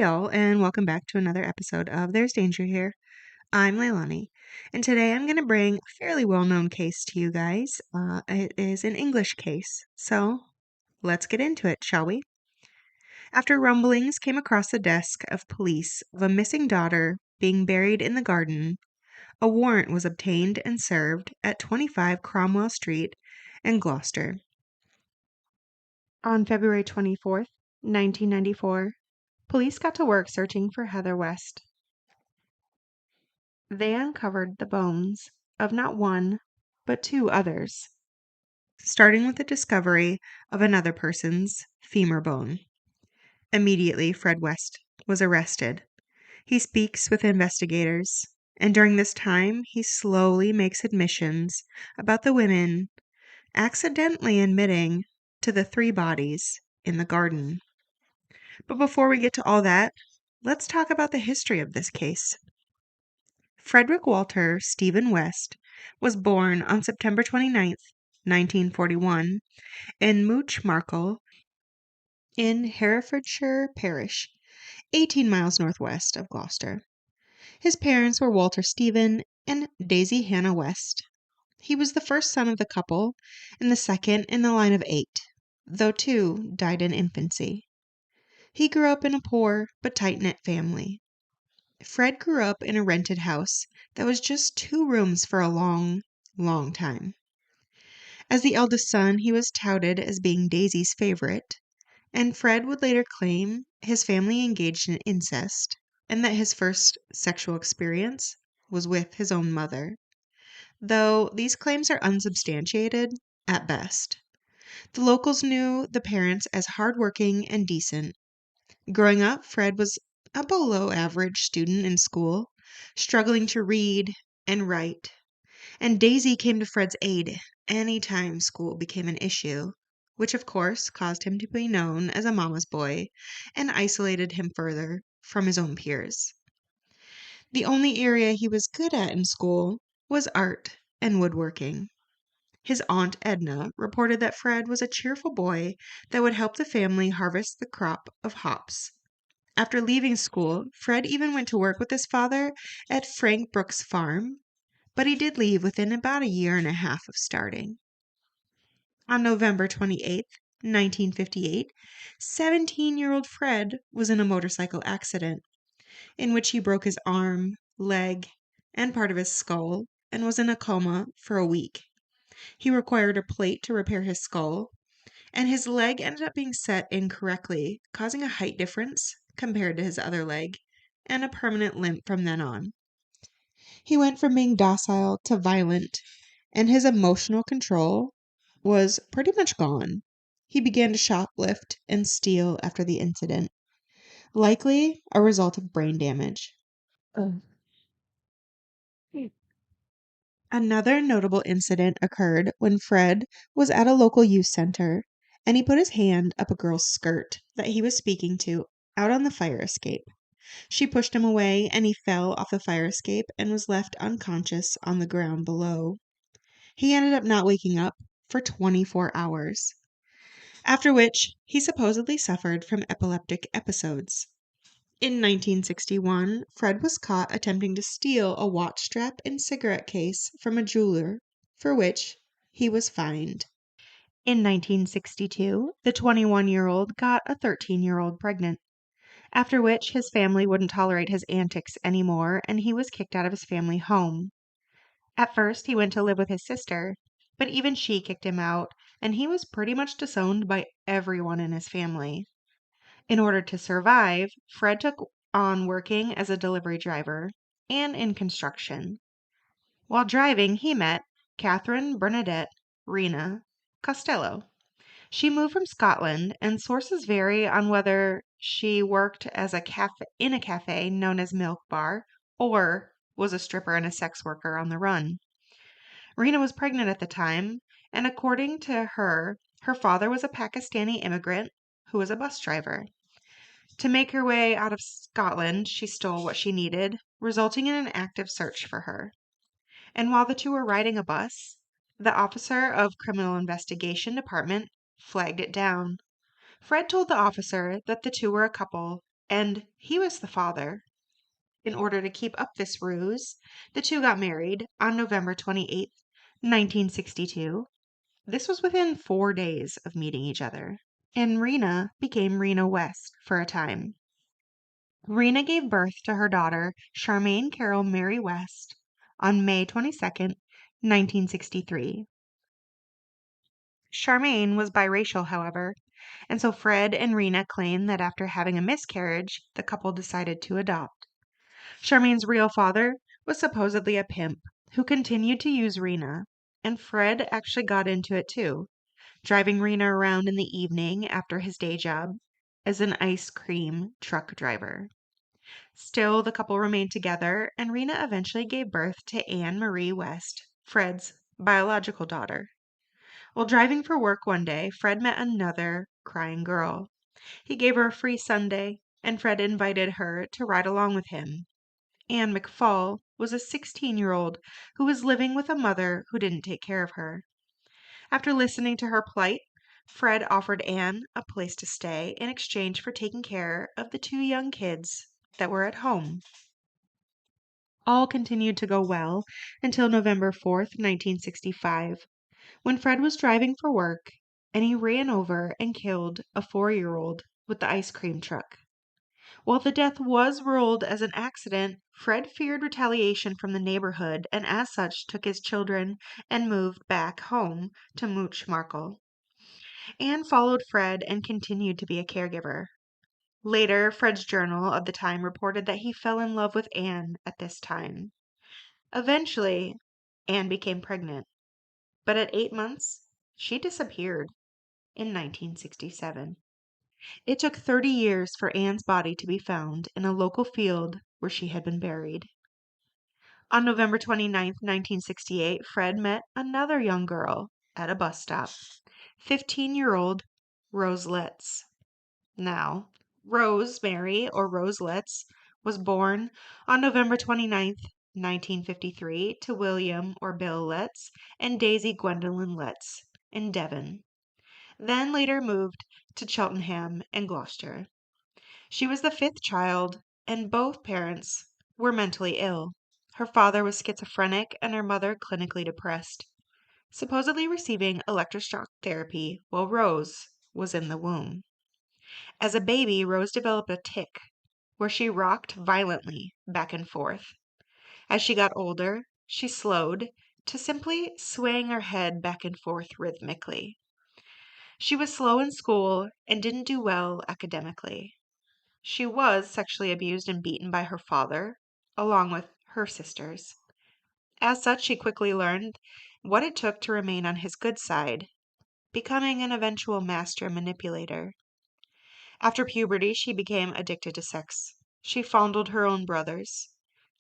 all, and welcome back to another episode of There's Danger Here. I'm Leilani, and today I'm going to bring a fairly well-known case to you guys. It is an English case, so let's get into it, shall we? After rumblings came across the desk of police of a missing daughter being buried in the garden, a warrant was obtained and served at 25 Cromwell Street in Gloucester. On February 24th, 1994, police got to work searching for Heather West. They uncovered the bones of not one, but two others, starting with the discovery of another person's femur bone. Immediately, Fred West was arrested. He speaks with investigators, and during this time, he slowly makes admissions about the women, accidentally admitting to the three bodies in the garden. But before we get to all that, let's talk about the history of this case. Frederick Walter Stephen West was born on September 29th, 1941, in Mouchmarkel in Herefordshire Parish, 18 miles northwest of Gloucester. His parents were Walter Stephen and Daisy Hannah West. He was the first son of the couple and the second in the line of 8, though 2 died in infancy. He grew up in a poor but tight-knit family. Fred grew up in a rented house that was just 2 rooms for a long, long time. As the eldest son, he was touted as being Daisy's favorite, and Fred would later claim his family engaged in incest and that his first sexual experience was with his own mother, though these claims are unsubstantiated at best. The locals knew the parents as hardworking and decent. Growing up, Fred was a below-average student in school, struggling to read and write, and Daisy came to Fred's aid any time school became an issue, which of course caused him to be known as a mama's boy and isolated him further from his own peers. The only area he was good at in school was art and woodworking. His Aunt Edna reported that Fred was a cheerful boy that would help the family harvest the crop of hops. After leaving school, Fred even went to work with his father at Frank Brooks' farm, but he did leave within about a year and a half of starting. On November 28th, 1958, 17-year-old Fred was in a motorcycle accident in which he broke his arm, leg, and part of his skull and was in a coma for a week. He required a plate to repair his skull, and his leg ended up being set incorrectly, causing a height difference compared to his other leg, and a permanent limp from then on. He went from being docile to violent, and his emotional control was pretty much gone. He began to shoplift and steal after the incident, likely a result of brain damage. Another notable incident occurred when Fred was at a local youth center, and he put his hand up a girl's skirt that he was speaking to out on the fire escape. She pushed him away, and he fell off the fire escape and was left unconscious on the ground below. He ended up not waking up for 24 hours, after which he supposedly suffered from epileptic episodes. In 1961, Fred was caught attempting to steal a watch strap and cigarette case from a jeweler, for which he was fined. In 1962, the 21-year-old got a 13-year-old pregnant, after which his family wouldn't tolerate his antics anymore and he was kicked out of his family home. At first, he went to live with his sister, but even she kicked him out, and he was pretty much disowned by everyone in his family. In order to survive, Fred took on working as a delivery driver and in construction. While driving, he met Catherine Bernadette Rena Costello. She moved from Scotland, and sources vary on whether she worked as in a cafe known as Milk Bar or was a stripper and a sex worker on the run. Rena was pregnant at the time, and according to her father was a Pakistani immigrant who was a bus driver. To make her way out of Scotland, she stole what she needed, resulting in an active search for her. And while the two were riding a bus, the officer of Criminal Investigation Department flagged it down. Fred told the officer that the two were a couple and he was the father. In order to keep up this ruse, the two got married on November 28th, 1962. This was within 4 days of meeting each other, and Rena became Rena West for a time. Rena gave birth to her daughter, Charmaine Carol Mary West, on May 22nd, 1963. Charmaine was biracial, however, and so Fred and Rena claim that after having a miscarriage, the couple decided to adopt. Charmaine's real father was supposedly a pimp who continued to use Rena, and Fred actually got into it too, driving Rena around in the evening after his day job as an ice cream truck driver. Still, the couple remained together, and Rena eventually gave birth to Anne Marie West, Fred's biological daughter. While driving for work one day, Fred met another crying girl. He gave her a free sundae, and Fred invited her to ride along with him. Anne McFall was a 16-year-old who was living with a mother who didn't take care of her. After listening to her plight, Fred offered Anne a place to stay in exchange for taking care of the two young kids that were at home. All continued to go well until November 4th, 1965, when Fred was driving for work and he ran over and killed a 4-year-old with the ice cream truck. While the death was ruled as an accident, Fred feared retaliation from the neighborhood and as such took his children and moved back home to Mooch Markle. Anne followed Fred and continued to be a caregiver. Later, Fred's journal of the time reported that he fell in love with Anne at this time. Eventually, Anne became pregnant, but at 8 months, she disappeared in 1967. It took 30 years for Anne's body to be found in a local field where she had been buried. On November 29th, 1968, Fred met another young girl at a bus stop, 15-year-old Rose Letts. Now, Rosemary, or Rose Letts, was born on November 29th, 1953, to William, or Bill Letts, and Daisy Gwendolyn Letts in Devon, then later moved to Cheltenham and Gloucester. She was the 5th child, and both parents were mentally ill. Her father was schizophrenic and her mother clinically depressed, supposedly receiving electroshock therapy while Rose was in the womb. As a baby, Rose developed a tic, where she rocked violently back and forth. As she got older, she slowed to simply swaying her head back and forth rhythmically. She was slow in school and didn't do well academically. She was sexually abused and beaten by her father, along with her sisters. As such, she quickly learned what it took to remain on his good side, becoming an eventual master manipulator. After puberty, she became addicted to sex. She fondled her own brothers.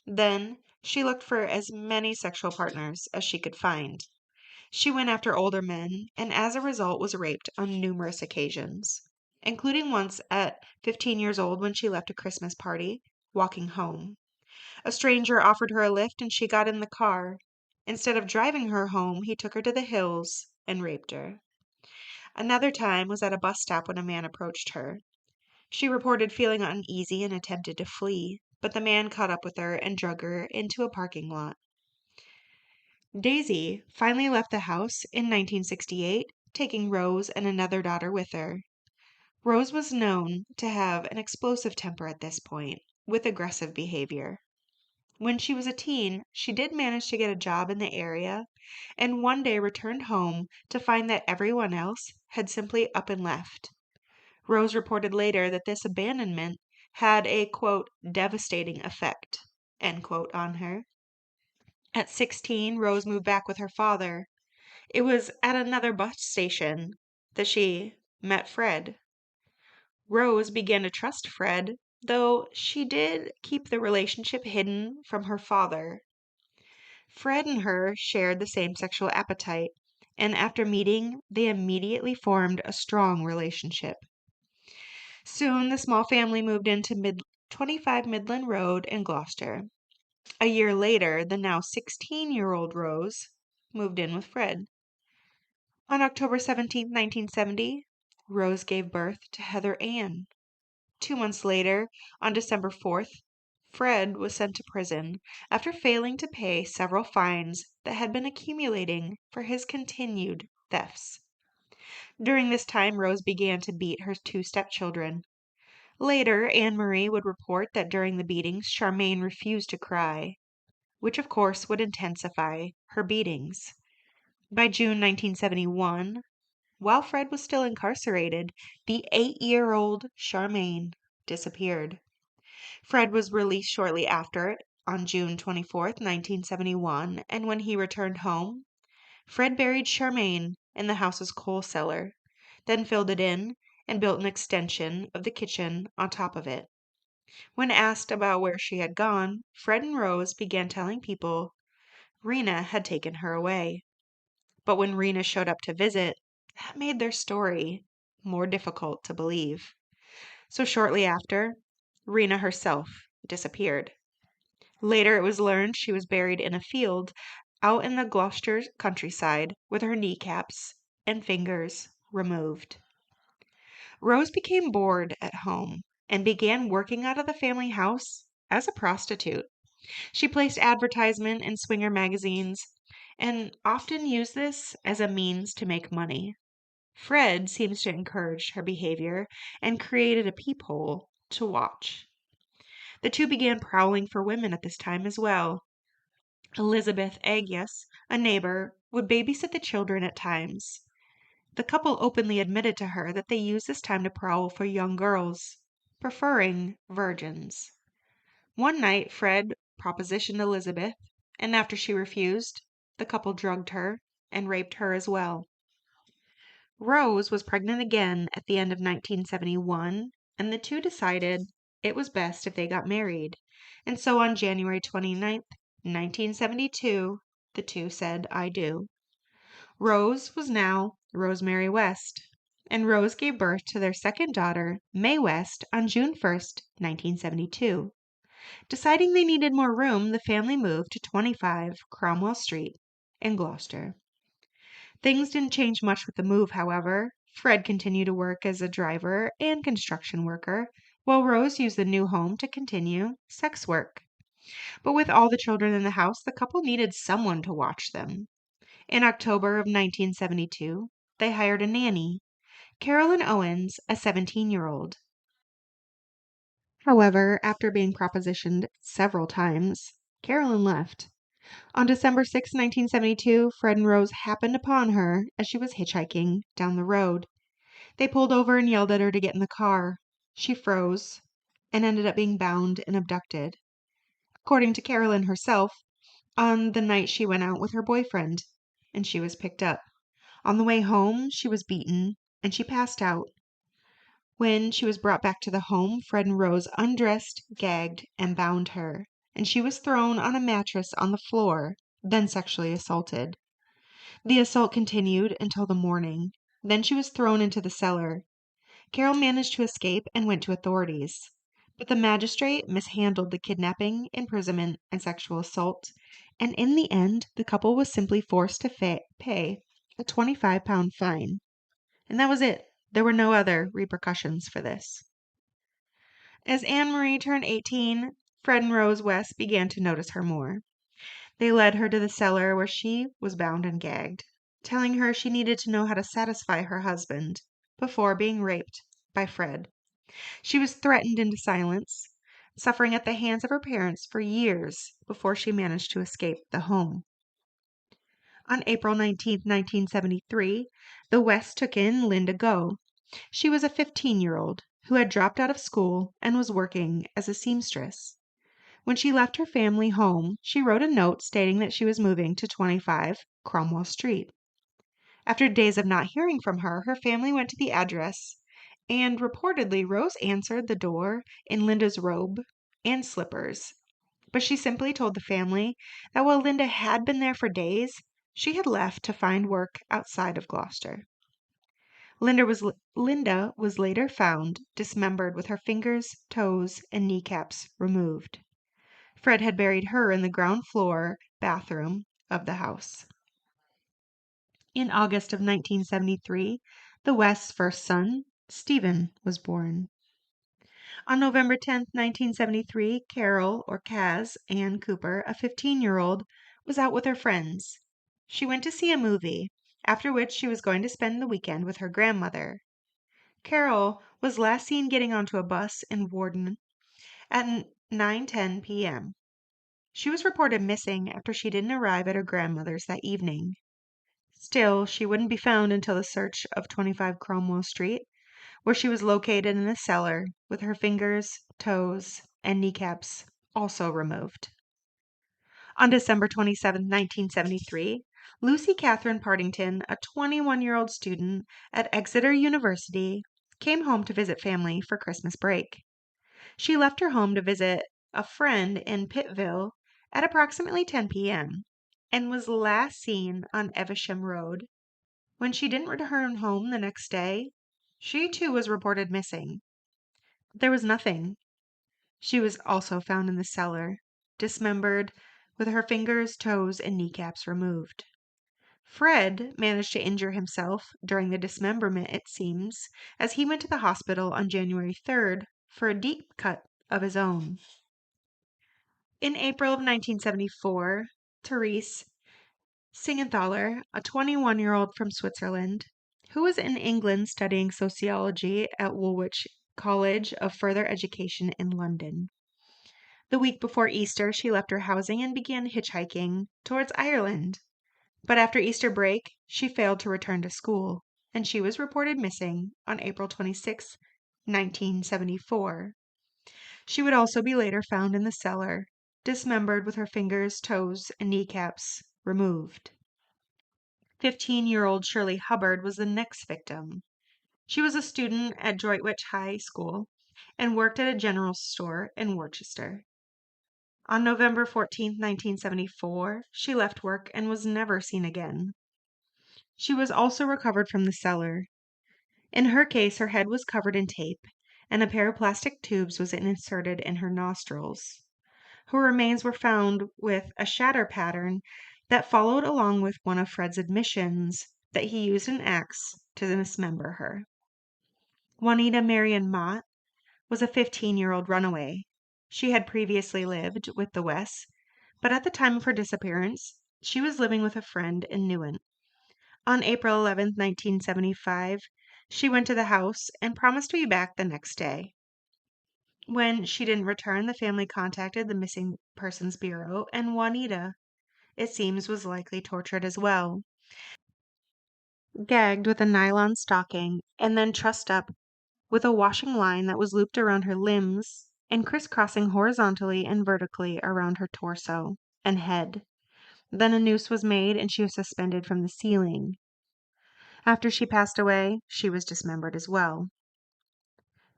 Then, she looked for as many sexual partners as she could find. She went after older men, and as a result was raped on numerous occasions, including once at 15 years old when she left a Christmas party, walking home. A stranger offered her a lift and she got in the car. Instead of driving her home, he took her to the hills and raped her. Another time was at a bus stop when a man approached her. She reported feeling uneasy and attempted to flee, but the man caught up with her and drug her into a parking lot. Daisy finally left the house in 1968, taking Rose and another daughter with her. Rose was known to have an explosive temper at this point, with aggressive behavior. When she was a teen, she did manage to get a job in the area, and one day returned home to find that everyone else had simply up and left. Rose reported later that this abandonment had a, quote, devastating effect, end quote, on her. At 16, Rose moved back with her father. It was at another bus station that she met Fred. Rose began to trust Fred, though she did keep the relationship hidden from her father. Fred and her shared the same sexual appetite, and after meeting, they immediately formed a strong relationship. Soon, the small family moved into 25 Midland Road in Gloucester. A year later, the now 16-year-old Rose moved in with Fred. On October 17, 1970, Rose gave birth to Heather Ann. 2 months later, on December 4th, Fred was sent to prison after failing to pay several fines that had been accumulating for his continued thefts. During this time, Rose began to beat her 2 stepchildren. Later, Anne Marie would report that during the beatings, Charmaine refused to cry, which of course would intensify her beatings. By June 1971, while Fred was still incarcerated, the 8-year-old Charmaine disappeared. Fred was released shortly after, on June 24th, 1971, and when he returned home, Fred buried Charmaine in the house's coal cellar, then filled it in and built an extension of the kitchen on top of it. When asked about where she had gone, Fred and Rose began telling people Rena had taken her away. But when Rena showed up to visit, that made their story more difficult to believe. So shortly after, Rena herself disappeared. Later, it was learned she was buried in a field out in the Gloucester countryside with her kneecaps and fingers removed. Rose became bored at home and began working out of the family house as a prostitute. She placed advertisement in swinger magazines and often used this as a means to make money. Fred seems to encourage her behavior and created a peephole to watch. The two began prowling for women at this time as well. Elizabeth Agnes, a neighbor, would babysit the children at times. The couple openly admitted to her that they used this time to prowl for young girls, preferring virgins. One night, Fred propositioned Elizabeth, and after she refused, the couple drugged her and raped her as well. Rose was pregnant again at the end of 1971, and the two decided it was best if they got married. And so on January 29th, 1972, the two said, "I do." Rose was now Rosemary West, and Rose gave birth to their second daughter, Mae West, on June 1st, 1972. Deciding they needed more room, the family moved to 25 Cromwell Street in Gloucester. Things didn't change much with the move, however. Fred continued to work as a driver and construction worker, while Rose used the new home to continue sex work. But with all the children in the house, the couple needed someone to watch them. In October of 1972, they hired a nanny, Carolyn Owens, a 17-year-old. However, after being propositioned several times, Carolyn left. On December 6, 1972, Fred and Rose happened upon her as she was hitchhiking down the road. They pulled over and yelled at her to get in the car. She froze and ended up being bound and abducted. According to Carolyn herself, on the night she went out with her boyfriend, and she was picked up. On the way home, she was beaten and she passed out. When she was brought back to the home, Fred and Rose undressed, gagged, and bound her, and she was thrown on a mattress on the floor, then sexually assaulted. The assault continued until the morning. Then she was thrown into the cellar. Carol managed to escape and went to authorities, but the magistrate mishandled the kidnapping, imprisonment, and sexual assault, and in the end, the couple was simply forced to pay a 25-pound fine. And that was it. There were no other repercussions for this. As Anne Marie turned 18, Fred and Rose West began to notice her more. They led her to the cellar where she was bound and gagged, telling her she needed to know how to satisfy her husband before being raped by Fred. She was threatened into silence, suffering at the hands of her parents for years before she managed to escape the home. On April 19, 1973, the West took in Linda Go. She was a 15-year-old who had dropped out of school and was working as a seamstress. When she left her family home, she wrote a note stating that she was moving to 25 Cromwell Street. After days of not hearing from her, her family went to the address, and reportedly Rose answered the door in Linda's robe and slippers. But she simply told the family that while Linda had been there for days, she had left to find work outside of Gloucester. Linda was later found dismembered with her fingers, toes, and kneecaps removed. Fred had buried her in the ground floor bathroom of the house. In August of 1973, the West's first son, Stephen, was born. On November 10, 1973, Carol, or Kaz, Ann Cooper, a 15-year-old, was out with her friends. She went to see a movie, after which she was going to spend the weekend with her grandmother. Carol was last seen getting onto a bus in Warden at 9:10 p.m. She was reported missing after she didn't arrive at her grandmother's that evening. Still, she wouldn't be found until the search of 25 Cromwell Street, where she was located in the cellar with her fingers, toes, and kneecaps also removed. On December 27, 1973, Lucy Catherine Partington, a 21-year-old student at Exeter University, came home to visit family for Christmas break. She left her home to visit a friend in Pittville at approximately 10 p.m. and was last seen on Evesham Road. When she didn't return home the next day, she too was reported missing. There was nothing. She was also found in the cellar, dismembered, with her fingers, toes, and kneecaps removed. Fred managed to injure himself during the dismemberment, it seems, as he went to the hospital on January 3rd for a deep cut of his own. In April of 1974, Therese Singenthaler, a 21-year-old from Switzerland, who was in England studying sociology at Woolwich College of Further Education in London. The week before Easter, she left her housing and began hitchhiking towards Ireland. But after Easter break, she failed to return to school, and she was reported missing on April 26, 1974. She would also be later found in the cellar, dismembered with her fingers, toes, and kneecaps removed. 15-year-old Shirley Hubbard was the next victim. She was a student at Droitwich High School and worked at a general store in Worcester. On November 14, 1974, she left work and was never seen again. She was also recovered from the cellar. In her case, her head was covered in tape, and a pair of plastic tubes was inserted in her nostrils. Her remains were found with a shatter pattern that followed along with one of Fred's admissions that he used an axe to dismember her. Juanita Marion Mott was a 15-year-old runaway. She had previously lived with the Wests, but at the time of her disappearance, she was living with a friend in Newent. On April 11, 1975, she went to the house and promised to be back the next day. When she didn't return, the family contacted the Missing Persons Bureau, and Juanita, it seems, was likely tortured as well. Gagged with a nylon stocking and then trussed up with a washing line that was looped around her limbs and crisscrossing horizontally and vertically around her torso and head. Then a noose was made and she was suspended from the ceiling. After she passed away, she was dismembered as well.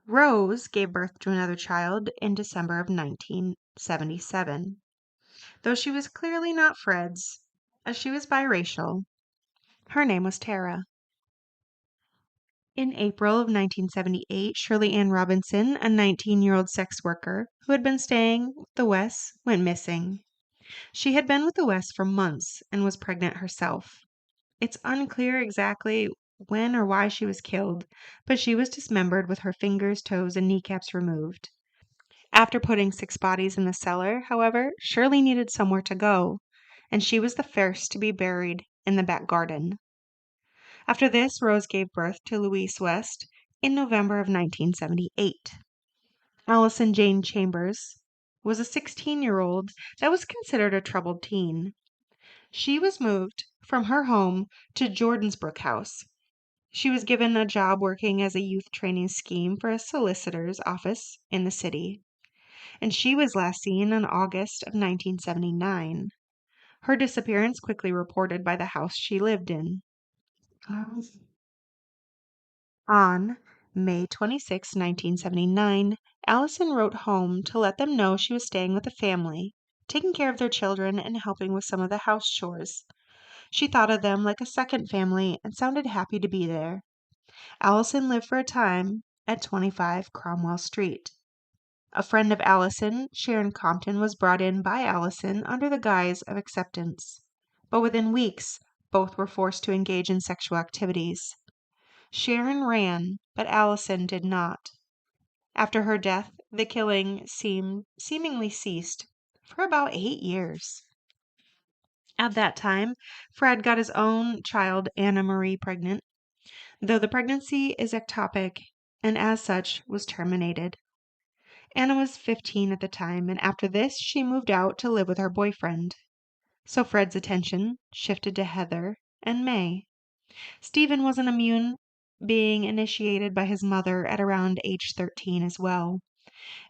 Rose gave birth to another child in December of 1977, though she was clearly not Fred's, as she was biracial. Her name was Tara. In April of 1978, Shirley Ann Robinson, a 19-year-old sex worker who had been staying with the Wests, went missing. She had been with the Wests for months and was pregnant herself. It's unclear exactly when or why she was killed, but she was dismembered with her fingers, toes, and kneecaps removed. After putting 6 bodies in the cellar, however, Shirley needed somewhere to go, and she was the first to be buried in the back garden. After this, Rose gave birth to Louise West in November of 1978. Allison Jane Chambers was a 16-year-old that was considered a troubled teen. She was moved from her home to Jordensbrook House. She was given a job working as a youth training scheme for a solicitor's office in the city, and she was last seen in August of 1979. Her disappearance quickly reported by the house she lived in. On May 26, 1979, Allison wrote home to let them know she was staying with a family, taking care of their children and helping with some of the house chores. She thought of them like a second family and sounded happy to be there. Allison lived for a time at 25 Cromwell Street. A friend of Allison, Sharon Compton, was brought in by Allison under the guise of acceptance. But within weeks, both were forced to engage in sexual activities. Sharon ran, but Allison did not. After her death, The killing seemingly ceased for about 8 years. At that time, Fred got his own child, Anna Marie, pregnant, though the pregnancy is ectopic and as such was terminated. Anna was 15 at the time, and after this, she moved out to live with her boyfriend. So Fred's attention shifted to Heather and May. Stephen wasn't immune, being initiated by his mother at around age 13 as well.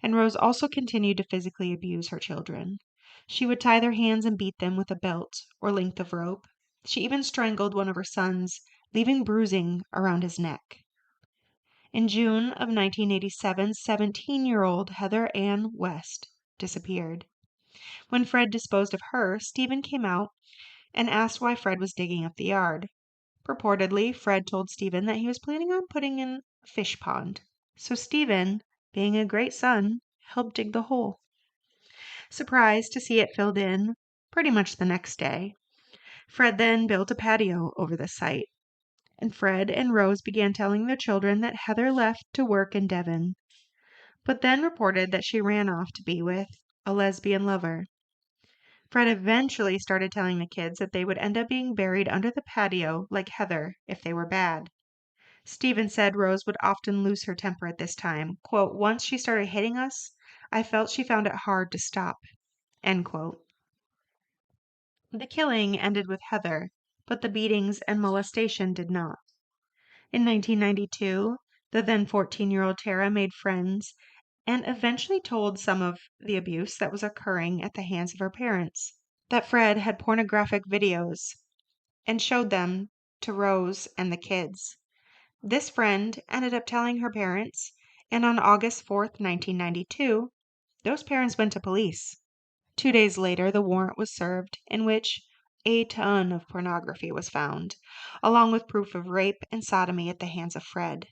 And Rose also continued to physically abuse her children. She would tie their hands and beat them with a belt or length of rope. She even strangled one of her sons, leaving bruising around his neck. In June of 1987, 17-year-old Heather Ann West disappeared. When Fred disposed of her, Stephen came out and asked why Fred was digging up the yard. Purportedly, Fred told Stephen that he was planning on putting in a fish pond. So Stephen, being a great son, helped dig the hole. Surprised to see it filled in pretty much the next day, Fred then built a patio over the site. And Fred and Rose began telling their children that Heather left to work in Devon, but then reported that she ran off to be with a lesbian lover. Fred eventually started telling the kids that they would end up being buried under the patio like Heather if they were bad. Stephen said Rose would often lose her temper at this time. Quote, "Once she started hitting us, I felt she found it hard to stop." End quote. The killing ended with Heather, but the beatings and molestation did not. In 1992, the then 14-year-old Tara made friends and eventually told some of the abuse that was occurring at the hands of her parents. That Fred had pornographic videos and showed them to Rose and the kids. This friend ended up telling her parents, and on August 4th, 1992, those parents went to police. 2 days later, the warrant was served, in which a ton of pornography was found, along with proof of rape and sodomy at the hands of Fred.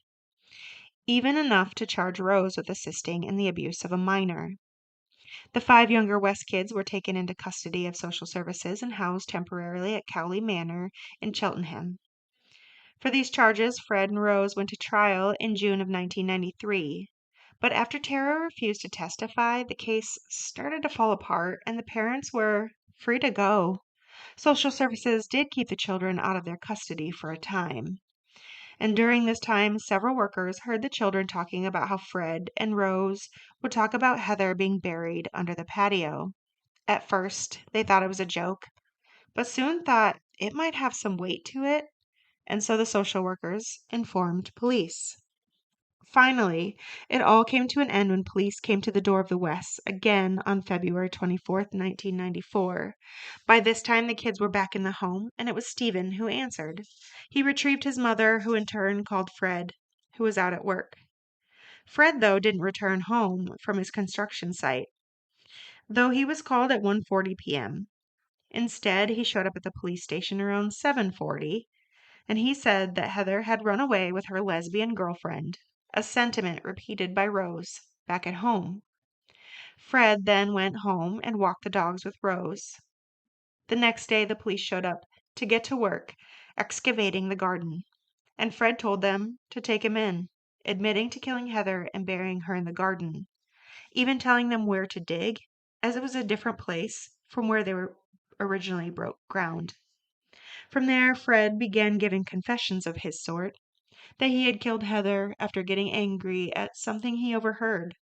Even enough to charge Rose with assisting in the abuse of a minor. The 5 younger West kids were taken into custody of social services and housed temporarily at Cowley Manor in Cheltenham. For these charges, Fred and Rose went to trial in June of 1993. But after Tara refused to testify, the case started to fall apart and the parents were free to go. Social services did keep the children out of their custody for a time. And during this time, several workers heard the children talking about how Fred and Rose would talk about Heather being buried under the patio. At first, they thought it was a joke, but soon thought it might have some weight to it, and so the social workers informed police. Finally, it all came to an end when police came to the door of the Wests again on February 24th, 1994. By this time, the kids were back in the home, and it was Stephen who answered. He retrieved his mother, who in turn called Fred, who was out at work. Fred, though, didn't return home from his construction site, though he was called at 1:40 p.m. Instead, he showed up at the police station around 7:40, and he said that Heather had run away with her lesbian girlfriend, a sentiment repeated by Rose back at home. Fred then went home and walked the dogs with Rose. The next day, the police showed up to get to work excavating the garden, and Fred told them to take him in, admitting to killing Heather and burying her in the garden, even telling them where to dig, as it was a different place from where they were originally broke ground. From there, Fred began giving confessions of his sort, that he had killed Heather after getting angry at something he overheard.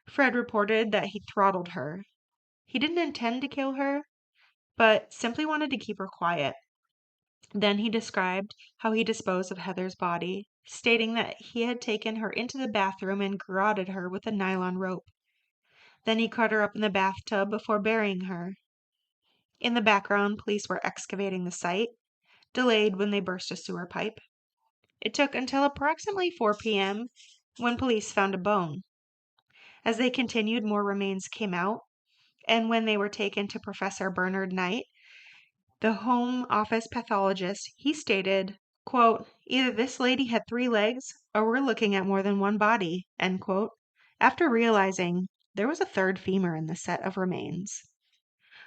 Fred reported that he throttled her. He didn't intend to kill her, but simply wanted to keep her quiet. Then he described how he disposed of Heather's body, stating that he had taken her into the bathroom and garroted her with a nylon rope. Then he cut her up in the bathtub before burying her. In the background, police were excavating the site, delayed when they burst a sewer pipe. It took until approximately 4 p.m. when police found a bone. As they continued, more remains came out, and when they were taken to Professor Bernard Knight, the home office pathologist, he stated, quote, "Either this lady had 3 legs, or we're looking at more than one body," end quote, after realizing there was a 3rd femur in the set of remains.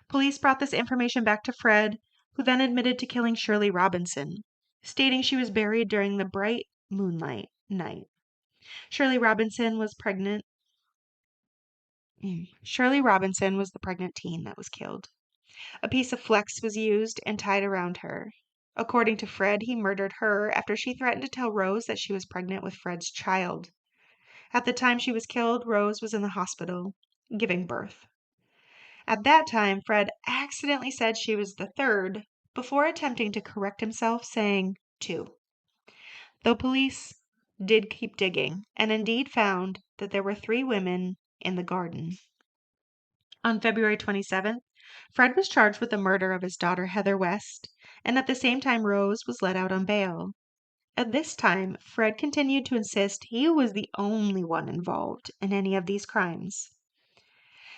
Police brought this information back to Fred, who then admitted to killing Shirley Robinson, stating she was buried during the bright moonlight night. Shirley Robinson was pregnant Shirley Robinson was the pregnant teen that was killed. A piece of flex was used and tied around her. According to Fred, he murdered her after she threatened to tell Rose that she was pregnant with Fred's child. At the time she was killed, Rose was in the hospital, giving birth. At that time, Fred accidentally said she was the third before attempting to correct himself, saying 2. Though police did keep digging and indeed found that there were 3 women in the garden. On February 27th, Fred was charged with the murder of his daughter Heather West, and at the same time Rose was let out on bail. At this time, Fred continued to insist he was the only one involved in any of these crimes.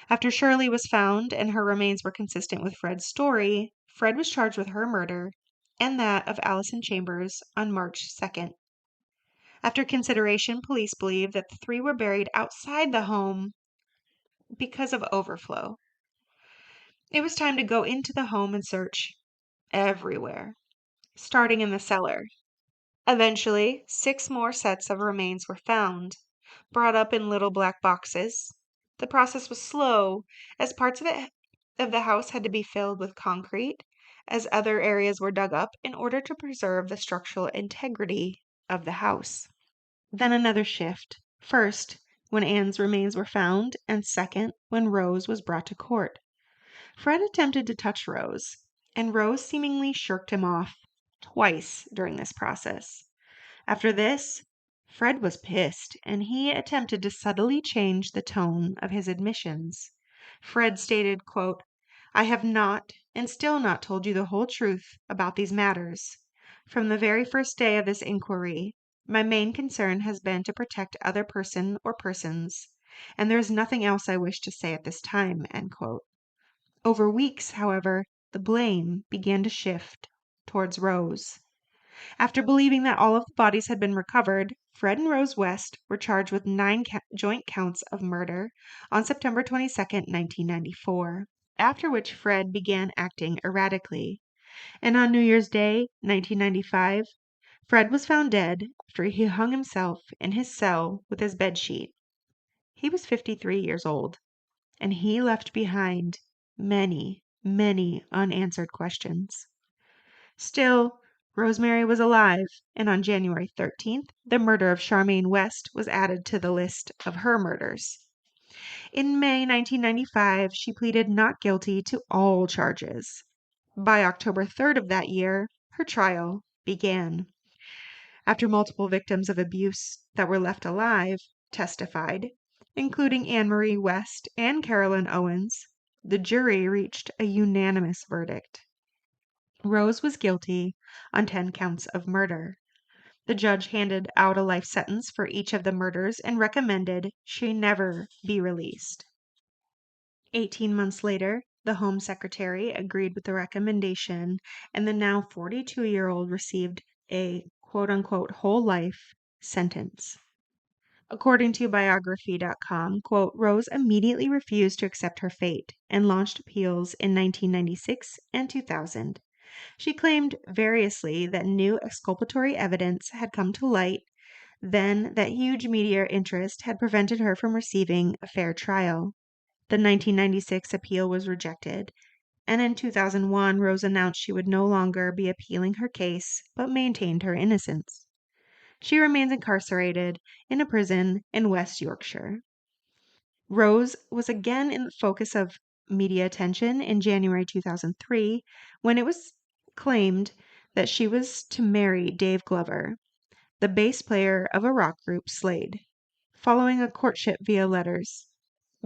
After Shirley was found and her remains were consistent with Fred's story, Fred was charged with her murder and that of Allison Chambers on March 2nd. After consideration, police believe that the 3 were buried outside the home because of overflow. It was time to go into the home and search everywhere, starting in the cellar. Eventually, 6 more sets of remains were found, brought up in little black boxes. The process was slow, as parts of the house had to be filled with concrete, as other areas were dug up in order to preserve the structural integrity of the house. Then another shift. First, when Anne's remains were found, and second, when Rose was brought to court. Fred attempted to touch Rose, and Rose seemingly shirked him off twice during this process. After this, Fred was pissed, and he attempted to subtly change the tone of his admissions. Fred stated, quote, "I have not and still not told you the whole truth about these matters. From the very first day of this inquiry, my main concern has been to protect other person or persons, and there is nothing else I wish to say at this time." End quote. Over weeks, however, the blame began to shift towards Rose. After believing that all of the bodies had been recovered, Fred and Rose West were charged with 9 joint counts of murder on September 22, 1994, after which Fred began acting erratically. And on New Year's Day, 1995, Fred was found dead after he hung himself in his cell with his bedsheet. He was 53 years old, and he left behind many, many unanswered questions. Still, Rosemary was alive, and on January 13th, the murder of Charmaine West was added to the list of her murders. In May 1995, she pleaded not guilty to all charges. By October 3rd of that year, her trial began. After multiple victims of abuse that were left alive testified, including Anne Marie West and Carolyn Owens, the jury reached a unanimous verdict. Rose was guilty on 10 counts of murder. The judge handed out a life sentence for each of the murders and recommended she never be released. 18 months later, the Home Secretary agreed with the recommendation, and the now 42-year-old received a quote-unquote whole life sentence. According to biography.com, quote, Rose immediately refused to accept her fate and launched appeals in 1996 and 2000. She claimed variously that new exculpatory evidence had come to light, then that huge media interest had prevented her from receiving a fair trial. The 1996 appeal was rejected, and in 2001, Rose announced she would no longer be appealing her case, but maintained her innocence. She remains incarcerated in a prison in West Yorkshire. Rose was again in the focus of media attention in January 2003 when it was claimed that she was to marry Dave Glover, the bass player of a rock group Slade, following a courtship via letters.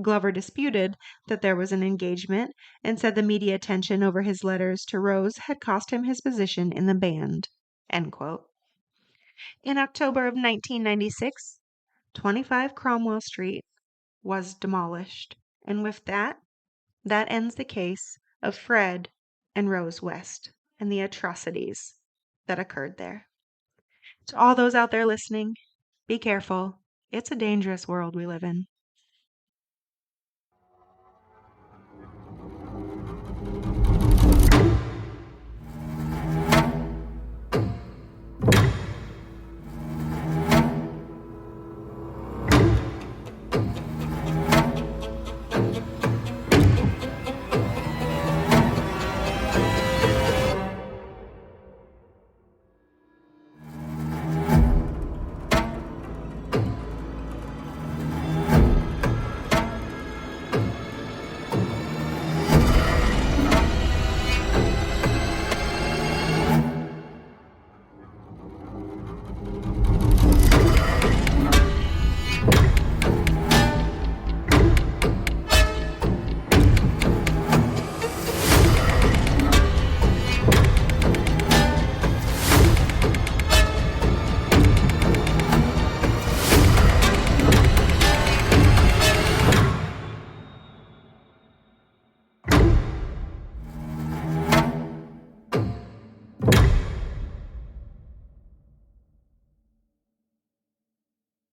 Glover disputed that there was an engagement and said the media attention over his letters to Rose had cost him his position in the band. End quote. In October of 1996, 25 Cromwell Street was demolished. And with that ends the case of Fred and Rose West and the atrocities that occurred there. To all those out there listening, be careful. It's a dangerous world we live in.